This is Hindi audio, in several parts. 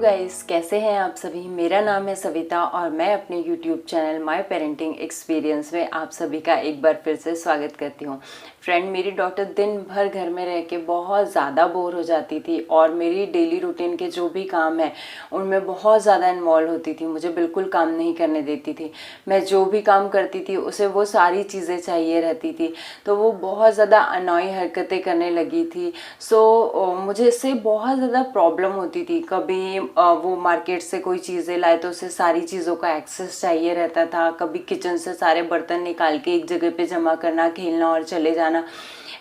गाइस, कैसे हैं आप सभी। मेरा नाम है सविता और मैं अपने YouTube channel my parenting experience में आप सभी का एक बार फिर से स्वागत करती हूँ। फ्रेंड, मेरी डॉटर दिन भर घर में रह के बहुत ज़्यादा बोर हो जाती थी और मेरी डेली रूटीन के जो भी काम है उनमें बहुत ज़्यादा इन्वॉल्व होती थी। मुझे बिल्कुल काम नहीं करने देती थी। मैं जो भी काम करती थी उसे वो सारी चीज़ें चाहिए रहती थी, तो वो बहुत ज़्यादा अनॉय हरकतें करने लगी थी। मुझे इससे बहुत ज़्यादा प्रॉब्लम होती थी। कभी वो मार्केट से कोई चीज़ें लाए तो उसे सारी चीज़ों का एक्सेस चाहिए रहता था। कभी किचन से सारे बर्तन निकाल के एक जगह पे जमा करना, खेलना और चले जाना,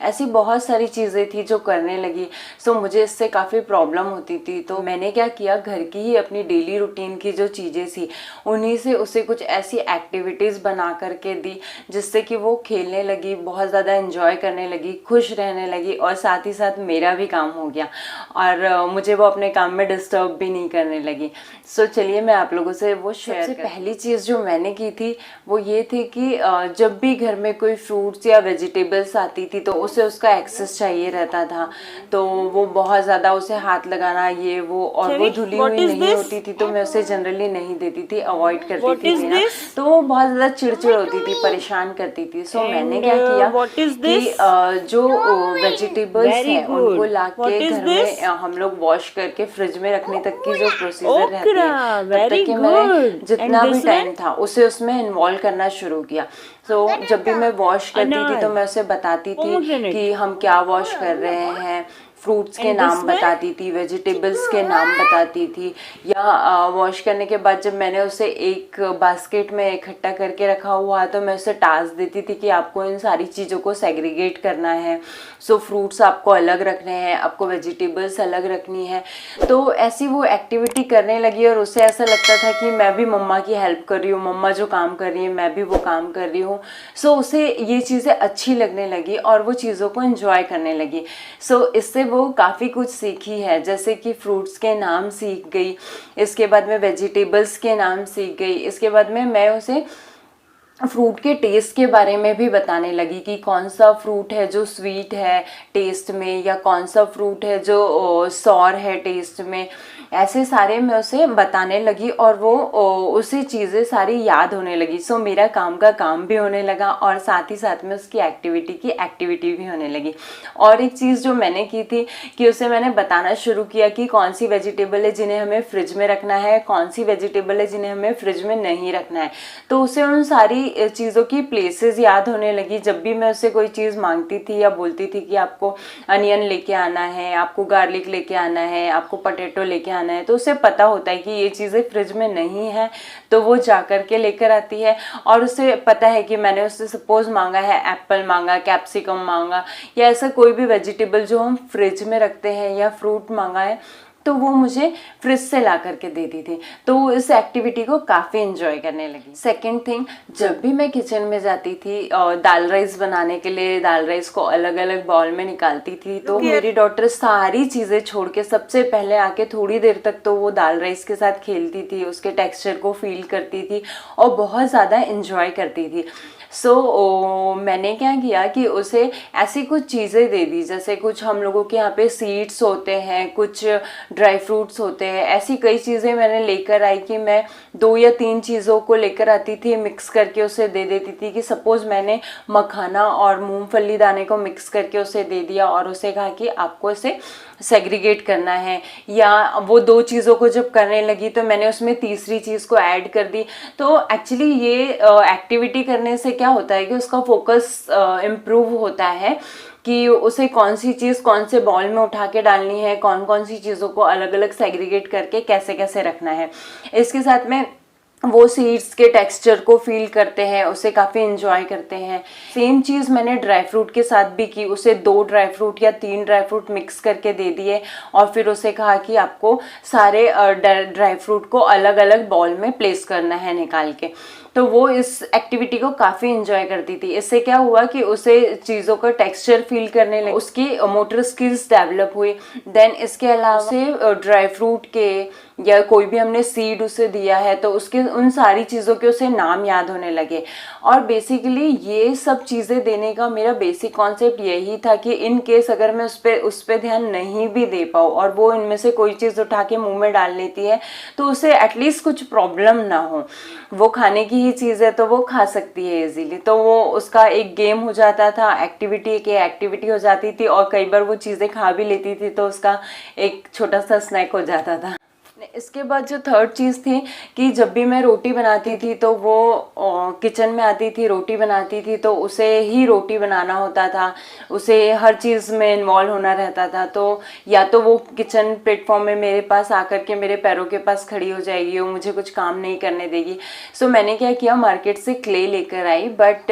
ऐसी बहुत सारी चीज़ें थी जो करने लगी। मुझे इससे काफ़ी प्रॉब्लम होती थी। तो मैंने क्या किया, घर की ही अपनी डेली रूटीन की जो चीज़ें थी उन्हीं से उसे कुछ ऐसी एक्टिविटीज़ बना करके दी जिससे कि वो खेलने लगी, बहुत ज़्यादा एंजॉय करने लगी, खुश रहने लगी और साथ ही साथ मेरा भी काम हो गया और मुझे वो अपने काम में डिस्टर्ब भी नहीं करने लगी। चलिए मैं आप लोगों से वो शेयर सबसे पहली चीज़ जो मैंने की थी वो ये थी कि जब भी घर में कोई फ्रूट्स या वेजिटेबल्स आती थी तो उसे उसका एक्सेस चाहिए रहता था। तो वो बहुत ज़्यादा उसे हाथ लगाना ये वो, और वो धुली हुई नहीं होती थी तो मैं उसे जनरली नहीं देती थी, अवॉइड करती थी देना। तो वो बहुत ज़्यादा चिड़चिड़ होती थी, परेशान करती थी। मैंने क्या किया कि जो वेजिटेबल्स हैं उनको ला के घर में हम लोग वॉश करके फ्रिज में रखने तक की जो प्रोसीजर रहती है, तब तक कि मैंने जितना भी टाइम था उसे उसमें इन्वॉल्व करना शुरू किया। जब भी मैं वॉश करती थी तो मैं उसे बताती थी कि हम क्या वॉश कर रहे हैं, फ्रूट्स के नाम बताती थी, वेजिटेबल्स के नाम बताती थी। या वॉश करने के बाद जब मैंने उसे एक बास्केट में इकट्ठा करके रखा हुआ तो मैं उसे टास्क देती थी कि आपको इन सारी चीज़ों को सेग्रीगेट करना है। फ्रूट्स आपको अलग रखने हैं, आपको वेजिटेबल्स अलग रखनी है। तो ऐसी वो एक्टिविटी करने लगी और उसे ऐसा लगता था कि मैं भी मम्मा की हेल्प कर रही हूँ, मम्मा जो काम कर रही है मैं भी वो काम कर रही हूँ। उसे ये चीज़ें अच्छी लगने लगी और वो चीज़ों को एंजॉय करने लगी। इससे वो काफ़ी कुछ सीखी है, जैसे कि फ्रूट्स के नाम सीख गई, इसके बाद में वेजिटेबल्स के नाम सीख गई, इसके बाद में मैं उसे फ्रूट के टेस्ट के बारे में भी बताने लगी कि कौन सा फ्रूट है जो स्वीट है टेस्ट में या कौन सा फ्रूट है जो सॉर है टेस्ट में। ऐसे सारे मैं उसे बताने लगी और वो उसे चीज़ें सारी याद होने लगी। मेरा काम का काम भी होने लगा और साथ ही साथ में उसकी एक्टिविटी की एक्टिविटी भी होने लगी। और एक चीज़ जो मैंने की थी कि उसे मैंने बताना शुरू किया कि कौन सी वेजिटेबल है जिन्हें हमें फ्रिज में रखना है, कौन सी वेजिटेबल है जिन्हें हमें फ्रिज में नहीं रखना है। तो उसे उन सारी चीज़ों की प्लेसेस याद होने लगी। जब भी मैं उससे कोई चीज़ मांगती थी या बोलती थी कि आपको अनियन लेके आना है, आपको गार्लिक लेके आना है, आपको पोटैटो लेके आना है, तो उसे पता होता है कि ये चीज़ें फ्रिज में नहीं है तो वो जा कर के लेकर आती है। और उसे पता है कि मैंने उससे सपोज मांगा है एप्पल मांगा, कैप्सिकम मांगा या ऐसा कोई भी वेजिटेबल जो हम फ्रिज में रखते हैं या फ्रूट मांगा है तो वो मुझे फ्रिज से ला करके देती थी। तो इस एक्टिविटी को काफ़ी इंजॉय करने लगी। सेकेंड थिंग, जब भी मैं किचन में जाती थी दाल राइस बनाने के लिए दाल राइस को अलग अलग बाउल में निकालती थी तो मेरी डॉटर सारी चीज़ें छोड़ के सबसे पहले आके थोड़ी देर तक तो वो दाल राइस के साथ खेलती थी, उसके टेक्सचर को फील करती थी और बहुत ज़्यादा इंजॉय करती थी। मैंने क्या किया कि उसे ऐसी कुछ चीज़ें दे दी, जैसे कुछ हम लोगों के यहाँ पे सीड्स होते हैं, कुछ ड्राई फ्रूट्स होते हैं, ऐसी कई चीज़ें मैंने लेकर आई कि मैं 2 या 3 चीज़ों को लेकर आती थी, मिक्स करके उसे दे देती थी। कि सपोज़ मैंने मखाना और मूंगफली दाने को मिक्स करके उसे दे दिया और उसे कहा कि आपको इसे सेग्रीगेट करना है। या वो 2 चीज़ों को जब करने लगी तो मैंने उसमें तीसरी चीज़ को ऐड कर दी। तो एक्चुअली ये एक्टिविटी करने से क्या होता है कि उसका फोकस इम्प्रूव होता है कि उसे कौन सी चीज़ कौन से बाउल में उठा के डालनी है, कौन कौन सी चीज़ों को अलग अलग सेग्रीगेट करके कैसे कैसे रखना है। इसके साथ में वो सीड्स के टेक्सचर को फील करते हैं, उसे काफ़ी इंजॉय करते हैं। सेम चीज़ मैंने ड्राई फ्रूट के साथ भी की, उसे 2 ड्राई फ्रूट या 3 ड्राई फ्रूट मिक्स करके दे दिए और फिर उसे कहा कि आपको सारे ड्राई फ्रूट को अलग अलग बाउल में प्लेस करना है निकाल के। तो वो इस एक्टिविटी को काफ़ी इंजॉय करती थी। इससे क्या हुआ कि उसे चीज़ों का टेक्सचर फील करने लगी, उसकी मोटर स्किल्स डेवलप हुई। देन इसके अलावा उसे ड्राई फ्रूट के या कोई भी हमने सीड उसे दिया है तो उसके उन सारी चीज़ों के उसे नाम याद होने लगे। और बेसिकली ये सब चीज़ें देने का मेरा बेसिक कॉन्सेप्ट यही था कि इन केस अगर मैं उस पर ध्यान नहीं भी दे पाऊँ और वो इनमें से कोई चीज़ उठा के मुंह में डाल लेती है तो उसे एटलीस्ट कुछ प्रॉब्लम ना हो। वो खाने की ही चीज़ है तो वो खा सकती है इजीली। तो वो उसका एक गेम हो जाता था, एक्टिविटी की एक्टिविटी हो जाती थी, और कई बार वो चीज़ें खा भी लेती थी तो उसका एक छोटा सा स्नैक हो जाता था। इसके बाद जो थर्ड चीज़ थी कि जब भी मैं रोटी बनाती थी तो वो किचन में आती थी, रोटी बनाती थी तो उसे ही रोटी बनाना होता था, उसे हर चीज़ में इन्वॉल्व होना रहता था। तो या तो वो किचन प्लेटफॉर्म में मेरे पास आकर के मेरे पैरों के पास खड़ी हो जाएगी और मुझे कुछ काम नहीं करने देगी। सो मैंने क्या किया, मार्केट से क्ले लेकर आई, बट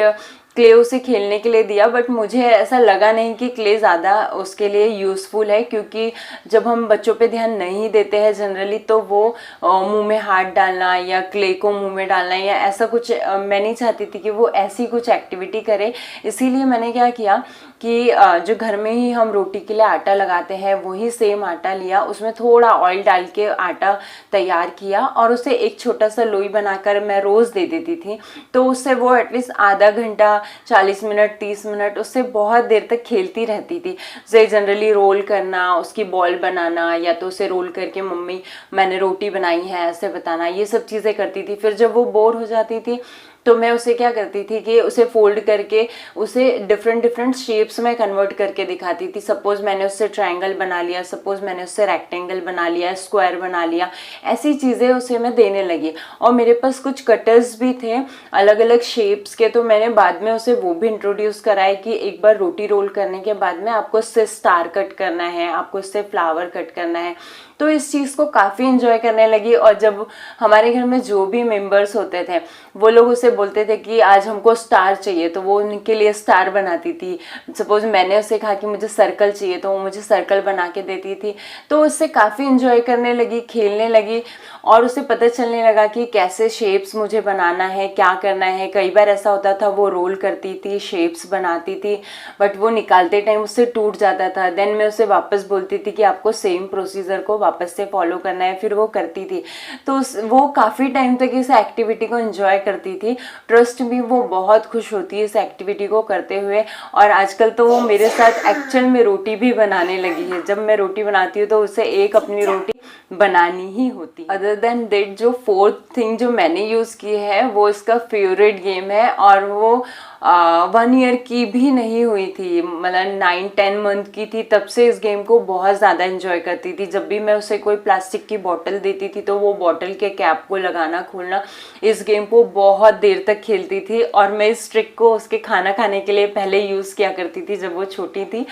क्ले उसे खेलने के लिए दिया। बट मुझे ऐसा लगा नहीं कि क्ले ज़्यादा उसके लिए यूज़फुल है, क्योंकि जब हम बच्चों पे ध्यान नहीं देते हैं जनरली तो वो मुंह में हाथ डालना या क्ले को मुंह में डालना या ऐसा कुछ मैं नहीं चाहती थी कि वो ऐसी कुछ एक्टिविटी करे। इसीलिए मैंने क्या किया कि जो घर में ही हम रोटी के लिए आटा लगाते हैं वही सेम आटा लिया, उसमें थोड़ा ऑयल डाल के आटा तैयार किया और उसे एक छोटा सा लोई बनाकर मैं रोज़ दे देती थी। तो उससे वो एटलीस्ट आधा घंटा, 40 मिनट, 30 मिनट उससे बहुत देर तक खेलती रहती थी। उसे जनरली रोल करना, उसकी बॉल बनाना, या तो उसे रोल करके मम्मी मैंने रोटी बनाई है ऐसे बताना, ये सब चीज़ें करती थी। फिर जब वो बोर हो जाती थी तो मैं उसे क्या करती थी कि उसे फोल्ड करके उसे डिफरेंट डिफरेंट शेप्स में कन्वर्ट करके दिखाती थी। सपोज मैंने उससे ट्रायंगल बना लिया, सपोज मैंने उससे रेक्टेंगल बना लिया, स्क्वायर बना लिया, ऐसी चीज़ें उसे मैं देने लगी। और मेरे पास कुछ कटर्स भी थे अलग अलग शेप्स के, तो मैंने बाद में उसे वो भी इंट्रोड्यूस कराया कि एक बार रोटी रोल करने के बाद में आपको इससे स्टार कट करना है, आपको इससे फ्लावर कट करना है। तो इस चीज़ को काफ़ी इंजॉय करने लगी। और जब हमारे घर में जो भी मेंबर्स होते थे वो लोग उसे बोलते थे कि आज हमको स्टार चाहिए, तो वो उनके लिए स्टार बनाती थी। सपोज मैंने उसे कहा कि मुझे सर्कल चाहिए तो वो मुझे सर्कल बना के देती थी। तो उससे काफ़ी इंजॉय करने लगी, खेलने लगी, और उसे पता चलने लगा कि कैसे शेप्स मुझे बनाना है, क्या करना है। कई बार ऐसा होता था वो रोल करती थी, शेप्स बनाती थी, बट वो निकालते टाइम उससे टूट जाता था। देन मैं उसे वापस बोलती थी कि आपको सेम प्रोसीजर को वापस से फॉलो करना है, फिर वो करती थी। तो वो काफ़ी टाइम तक इस एक्टिविटी को एंजॉय करती थी। ट्रस्ट भी वो बहुत खुश होती है इस एक्टिविटी को करते हुए। और आजकल तो वो मेरे साथ एक्चुअल में रोटी भी बनाने लगी है। जब मैं रोटी बनाती हूँ तो उसे एक अपनी रोटी बनानी ही होती है। अदर देन दैट जो फोर्थ थिंग जो मैंने यूज़ की है वो इसका फेवरेट गेम है, और वो 1 ईयर की भी नहीं हुई थी, मतलब 9-10 मंथ की थी, तब से इस गेम को बहुत ज़्यादा एंजॉय करती थी। जब भी मैं उसे कोई प्लास्टिक की बोतल देती थी तो वो बोतल के कैप को लगाना खोलना, इस गेम को बहुत देर तक खेलती थी। और मैं इस ट्रिक को उसके खाना खाने के लिए पहले यूज़ किया करती थी जब वो छोटी थी।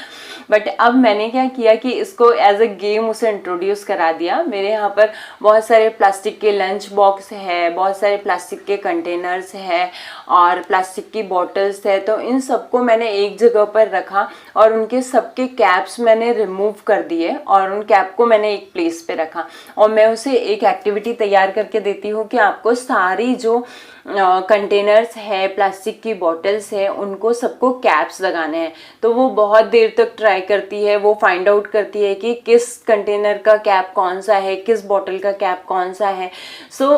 बट अब मैंने क्या किया कि इसको एज अ गेम उसे इंट्रोड्यूस करा दिया। मेरे यहाँ पर बहुत सारे प्लास्टिक के लंच बॉक्स है, बहुत सारे प्लास्टिक के कंटेनर्स है और प्लास्टिक की बॉटल्स है। तो इन सबको मैंने एक जगह पर रखा और उनके सबके कैप्स मैंने रिमूव कर दिए और उन कैप को मैंने एक प्लेस पे रखा। और मैं उसे एक एक्टिविटी तैयार करके देती हूँ कि आपको सारी जो कंटेनर्स है, प्लास्टिक की बॉटल्स है, उनको सबको कैप्स लगाने हैं। तो वो बहुत देर तक ट्राई करती है, वो फाइंड आउट करती है कि किस कंटेनर का कैप कौन सा है, किस बॉटल का कैप कौन सा है। सो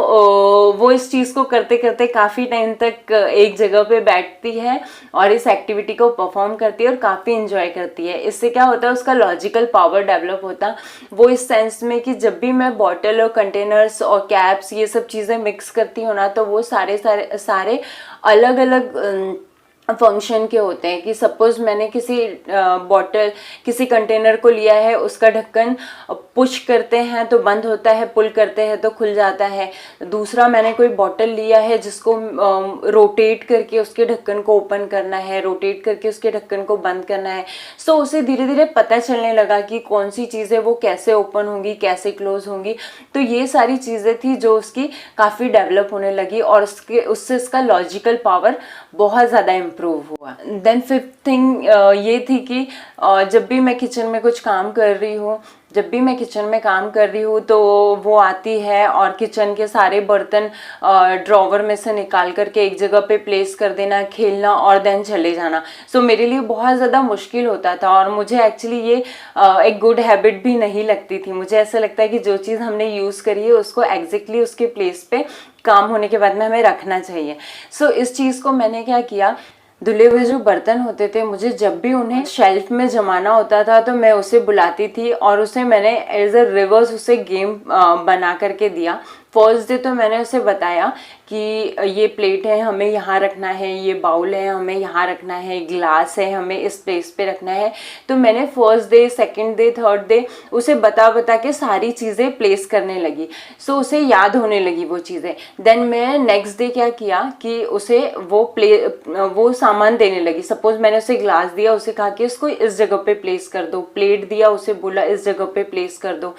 वो इस चीज़ को करते करते काफ़ी टाइम तक एक जगह पे बैठती है और इस एक्टिविटी को परफॉर्म करती है और काफ़ी इंजॉय करती है। इससे क्या होता है, उसका लॉजिकल पावर डेवलप होता, वो इस सेंस में कि जब भी मैं बॉटल और कंटेनर्स और कैप्स ये सब चीज़ें मिक्स करती हूँ ना, तो वो सारे अलग अलग फंक्शन के होते हैं। कि सपोज मैंने किसी बॉटल, किसी कंटेनर को लिया है, उसका ढक्कन पुश करते हैं तो बंद होता है, पुल करते हैं तो खुल जाता है। दूसरा मैंने कोई बॉटल लिया है जिसको रोटेट करके उसके ढक्कन को ओपन करना है, रोटेट करके उसके ढक्कन को बंद करना है। सो उसे धीरे धीरे पता चलने लगा कि कौन सी चीज़ें वो कैसे ओपन होंगी, कैसे क्लोज होंगी। तो ये सारी चीज़ें थी जो उसकी काफ़ी डेवलप होने लगी और उससे इसका लॉजिकल पावर बहुत ज़्यादा इम्प्रूव हुआ। देन फिफ्थ थिंग ये थी कि जब भी मैं किचन में कुछ काम कर रही हूँ, जब भी मैं किचन में काम कर रही हूँ तो वो आती है और किचन के सारे बर्तन ड्रॉवर में से निकाल करके एक जगह पे प्लेस कर देना, खेलना और देन चले जाना। सो मेरे लिए बहुत ज़्यादा मुश्किल होता था और मुझे एक्चुअली ये एक गुड हैबिट भी नहीं लगती थी। मुझे ऐसा लगता है कि जो चीज़ हमने यूज़ करी है उसको एग्जैक्टली उसके प्लेस पे काम होने के बाद में हमें रखना चाहिए। सो इस चीज़ को मैंने क्या किया, धुले हुए जो बर्तन होते थे मुझे जब भी उन्हें शेल्फ में जमाना होता था तो मैं उसे बुलाती थी और उसे मैंने एज अ रिवर्स उसे गेम बना करके दिया। फर्स्ट डे तो मैंने उसे बताया कि ये प्लेट है हमें यहाँ रखना है, ये बाउल है हमें यहाँ रखना है, ग्लास है हमें इस प्लेस पे रखना है। तो मैंने first day, second day, third day उसे बता बता के सारी चीज़ें प्लेस करने लगी। सो उसे याद होने लगी वो चीज़ें। देन मैं नेक्स्ट डे क्या किया कि उसे वो सामान देने लगी। सपोज मैंने उसे ग्लास दिया, उसे कहा कि इसको इस जगह पे प्लेस कर दो। प्लेट दिया, उसे बोला इस जगह पे प्लेस कर दो।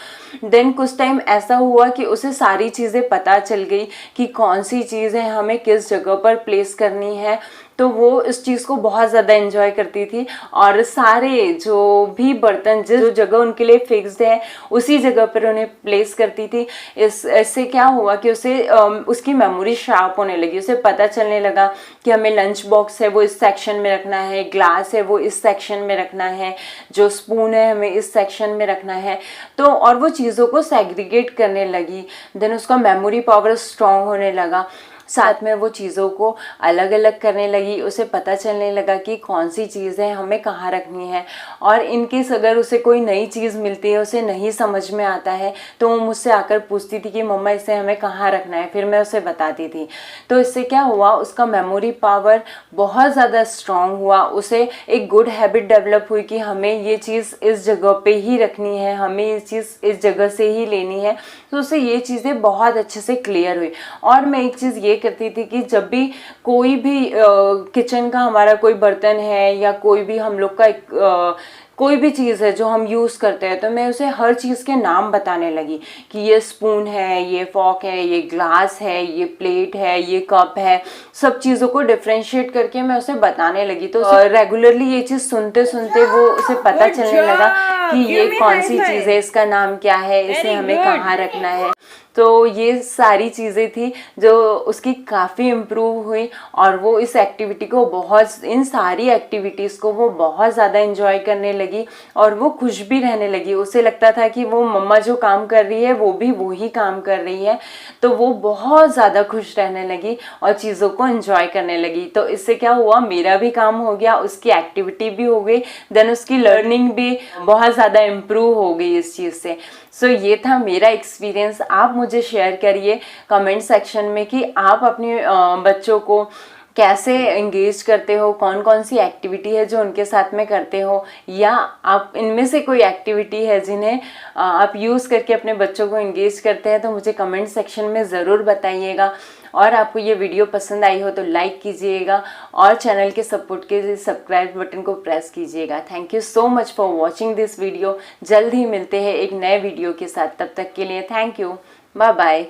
देन कुछ टाइम ऐसा हुआ कि उसे सारी चीज़ें पता चल गई कि कौन सी चीज़ है हमें किस जगह पर प्लेस करनी है। तो वो इस चीज़ को बहुत ज़्यादा एंजॉय करती थी और सारे जो भी बर्तन जिस जगह उनके लिए फिक्स्ड है उसी जगह पर उन्हें प्लेस करती थी। इससे क्या हुआ कि उसे उसकी मेमोरी शार्प होने लगी। उसे पता चलने लगा कि हमें लंच बॉक्स है वो इस सेक्शन में रखना है, ग्लास है वो इस सेक्शन में रखना है, जो स्पून है हमें इस सेक्शन में रखना है। तो और वो चीज़ों को सेग्रीगेट करने लगी। देन उसका मेमोरी पावर स्ट्रांग होने लगा। साथ में वो चीज़ों को अलग अलग करने लगी। उसे पता चलने लगा कि कौन सी चीज़ें हमें कहाँ रखनी है। और इनकेस अगर उसे कोई नई चीज़ मिलती है, उसे नहीं समझ में आता है, तो वो मुझसे आकर पूछती थी कि मम्मा इसे हमें कहाँ रखना है। फिर मैं उसे बताती थी। तो इससे क्या हुआ, उसका मेमोरी पावर बहुत ज़्यादा स्ट्रांग हुआ। उसे एक गुड हैबिट डेवलप हुई कि हमें ये चीज़ इस जगह पे ही रखनी है, हमें ये चीज़ इस जगह से ही लेनी है। तो उससे ये चीज़ें बहुत अच्छे से क्लियर हुई। और मैं एक चीज़ ये करती थी कि जब भी कोई भी किचन का हमारा कोई बर्तन है या कोई भी हम लोग का कोई भी चीज़ है जो हम यूज़ करते हैं, तो मैं उसे हर चीज़ के नाम बताने लगी कि ये स्पून है, ये फॉक है, ये ग्लास है, ये प्लेट है, ये कप है। सब चीज़ों को डिफ्रेंशिएट करके मैं उसे बताने लगी। तो रेगुलरली ये चीज़ सुनते सुनते वो उसे पता चलने लगा कि ये कौन सी चीज़ है, इसका नाम क्या है, इसे हमें कहाँ रखना है। तो ये सारी चीज़ें थी जो उसकी काफ़ी इम्प्रूव हुई और वो इस एक्टिविटी को इन सारी एक्टिविटीज़ को वो बहुत ज़्यादा एंजॉय करने लगी और वो खुश भी रहने लगी। उसे लगता था कि वो मम्मा जो काम कर रही है वो भी वही काम कर रही है। तो वो बहुत ज़्यादा खुश रहने लगी और चीज़ों को एंजॉय करने लगी। तो इससे क्या हुआ, मेरा भी काम हो गया, उसकी एक्टिविटी भी हो गई, देन उसकी लर्निंग भी बहुत ज़्यादा इम्प्रूव हो गई इस चीज़ से। सो ये था मेरा एक्सपीरियंस। आप मुझे शेयर करिए कमेंट सेक्शन में कि आप अपने बच्चों को कैसे एंगेज करते हो, कौन कौन सी एक्टिविटी है जो उनके साथ में करते हो, या आप इनमें से कोई एक्टिविटी है जिन्हें आप यूज़ करके अपने बच्चों को एंगेज करते हैं। तो मुझे कमेंट सेक्शन में ज़रूर बताइएगा। और आपको ये वीडियो पसंद आई हो तो लाइक कीजिएगा और चैनल के सपोर्ट के लिए सब्सक्राइब बटन को प्रेस कीजिएगा। Thank you so much for watching this video. जल्द ही मिलते हैं एक नए वीडियो के साथ। तब तक के लिए थैंक यू, बाय बाय।